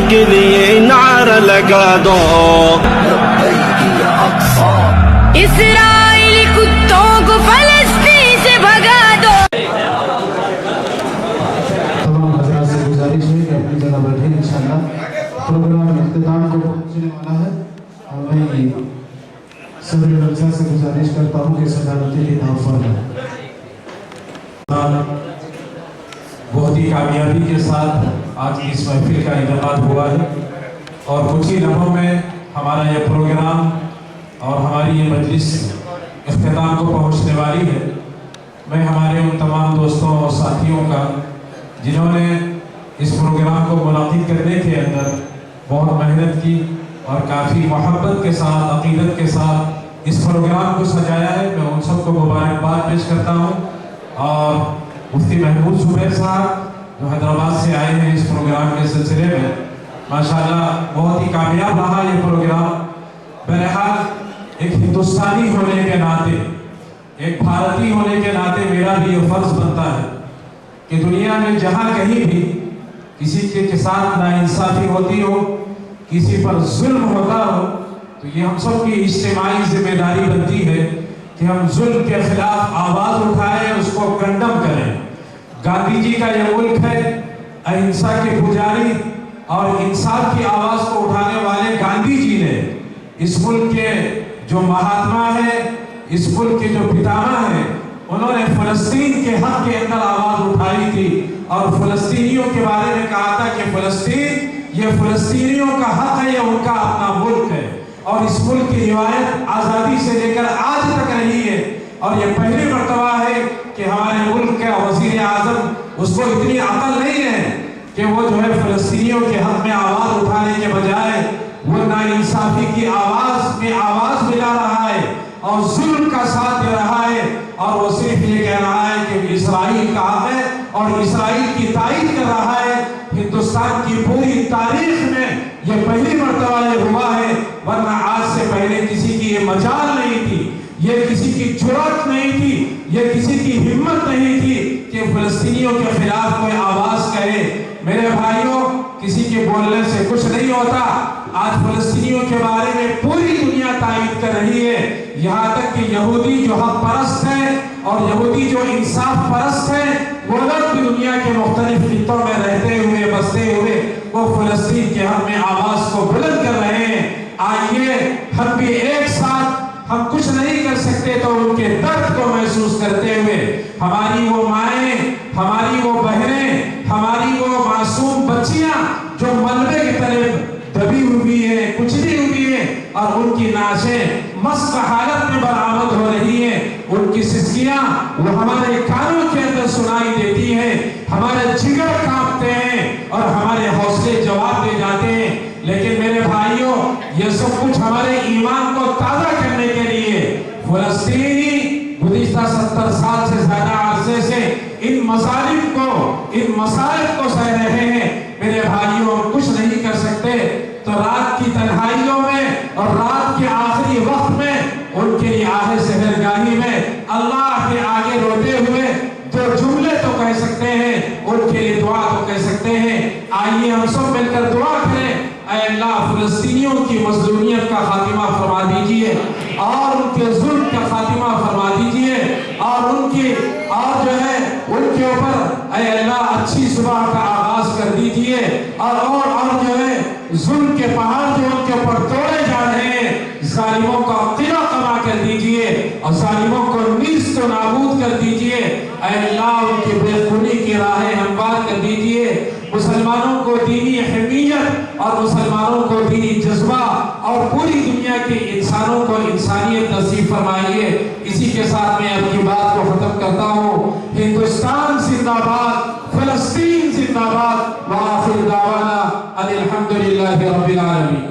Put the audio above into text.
کے لیے نعرہ لگا دو۔ اسرائیلی کتوں کو فلسطین سے بھگا دو۔ تمام حضرات سے گزارش ہے کہ اپنی جگہ بیٹھیں، انشاءاللہ پروگرام اختتام کو پہنچنے والا ہے، اور میں صدر جلسہ سے گزارش کرتا ہوں کہ صدارتی خطاب فرمائیں۔ بہت ہی کامیابی کے ساتھ آج کی اس محفل کا انعقاد ہوا ہے، اور کچھ ہی لمحوں میں ہمارا یہ پروگرام اور ہماری یہ مجلس اختتام کو پہنچنے والی ہے۔ میں ہمارے ان تمام دوستوں اور ساتھیوں کا جنہوں نے اس پروگرام کو منعقد کرنے کے اندر بہت محنت کی اور کافی محبت کے ساتھ، عقیدت کے ساتھ اس پروگرام کو سجایا ہے، میں ان سب کو مبارکباد پیش کرتا ہوں۔ اور مفتی محمود زبیر صاحب جو حیدرآباد سے آئے ہیں اس پروگرام کے سلسلے میں، ماشاءاللہ بہت ہی کامیاب رہا یہ پروگرام۔ بہرحال ایک ہندوستانی ہونے کے ناطے، ایک بھارتی ہونے کے ناطے میرا بھی یہ فرض بنتا ہے کہ دنیا میں جہاں کہیں بھی کسی کے ساتھ ناانصافی ہوتی ہو، کسی پر ظلم ہوتا ہو، تو یہ ہم سب کی اجتماعی ذمہ داری بنتی ہے کہ ہم ظلم کے خلاف آواز اٹھائیں، اس کو کنڈم کریں۔ گاندھی جی کا یہ ملک ہے، اہنسا کے پجاری اور انصاف کی آواز کو اٹھانے والے گاندھی جی نے اس ملک کے جو مہاتما ہیں، اس ملک کے جو پتاما ہیں، انہوں نے فلسطین کے حق کے اندر آواز اٹھائی تھی اور فلسطینیوں کے بارے میں کہا تھا کہ فلسطین یہ فلسطینیوں کا حق ہے، یہ ان کا اپنا ملک ہے، اور اس ملک کی روایت آزادی سے لے کر آج تک رہی ہے۔ اور یہ پہلی مرتبہ ہے کہ ہمارے ملک کا وزیر اعظم، اس کو اتنی عقل نہیں ہے کہ وہ جو ہے فلسطینیوں کے حق میں آواز اٹھانے کے بجائے وہ ناانصافی کی آواز میں آواز ملا رہا ہے اور ظلم کا ساتھ دے رہا ہے، اور وہ صرف یہ کہہ رہا ہے کہ اسرائیل کا حق ہے اور اسرائیل کی تائید کر رہا ہے۔ ہندوستان کی پوری تاریخ میں یہ پہلی مرتبہ یہ ہوا ہے، ورنہ آج سے پہلے کسی کی یہ مجال نہیں تھی، یہ کسی کی جرأت نہیں تھی، یہ کسی کی ہمت نہیں تھی کہ فلسطینیوں کے خلاف کوئی آواز کہے۔ میرے بھائیوں، کسی کے بولنے سے کچھ نہیں ہوتا۔ آج فلسطینیوں کے بارے میں پوری دنیا تائید کر رہی ہے، یہاں تک کہ یہودی جو حق پرست ہیں اور یہودی جو انصاف پرست ہیں، وہ لوگ بھی دنیا کے مختلف خطوں میں رہتے ہوئے، بستے ہوئے، وہ فلسطین کے حق میں آواز کو بلند کر رہے ہیں۔ آئیے ہم بھی ایک ساتھ، ہم کچھ نہیں کر سکتے تو ان کے درد کو محسوس کرتے ہوئے، ہماری وہ مائیں، ہماری وہ بہنیں، ہماری وہ معصوم بچیاں جو ملبے کی طرف دبی ہوئی ہیں، کچلی ہوئی ہیں، اور ان کی نعشیں مست حالت میں برآمد ہو رہی ہیں، ان کی سسکیاں وہ ہمارے کانوں کے اندر سنائی دیتی ہیں، ہمارے جگر کانپتے ہیں اور ہمارے حوصلے جواب دے جاتے ہیں۔ لیکن میرے بھائیوں، یہ سب کچھ ہمارے ایمان کو تازہ کرنے کے لیے فلسطینی گزشتہ 70 سال سے زیادہ عرصے سے ان مظالم کو، ان مصائب کو سہ رہے ہیں۔ میرے بھائیوں، ہم کچھ نہیں کر سکتے تو رات کی تنہائیوں میں اور رات کے آخری وقت میں ان کے لیے آہ سحرگاہی میں اللہ کے آگے روتے ہوئے جو جملے تو کہہ سکتے ہیں، ان کے لیے دعا تو کہہ سکتے ہیں۔ آئیے ہم سب مل کر دعا کریں، اے اللہ فلسطینیوں کی مظلومیت کا خاتمہ فرما دیجئے اور ان کے ظلم کا خاتمہ فرما دیجئے، اور ان کی اور جو ہے ان کے اوپر اے اللہ اچھی صبح کا آغاز کر دیجئے، اور جو ہے ظلم کے پہاڑ جو ان کے اوپر توڑے جا رہے ہیں، ظالموں کا قلعہ کما کر دیجئے اور ظالموں کو نیست و نابود کر دیجئے۔ اے اللہ ان کی بے خونی کی راہیں ہموار کر دیجئے، مسلمانوں کو دینی حمیت اور مسلمانوں کو دینی جذبہ اور پوری دنیا کے انسانوں کو انسانیت نصیب فرمائیے۔ اسی کے ساتھ میں اب کی بات کو ختم کرتا ہوں۔ ہندوستان زندہ باد، فلسطین زندہ باد، وآخر دعوانا ان الحمدللہ رب العالمین۔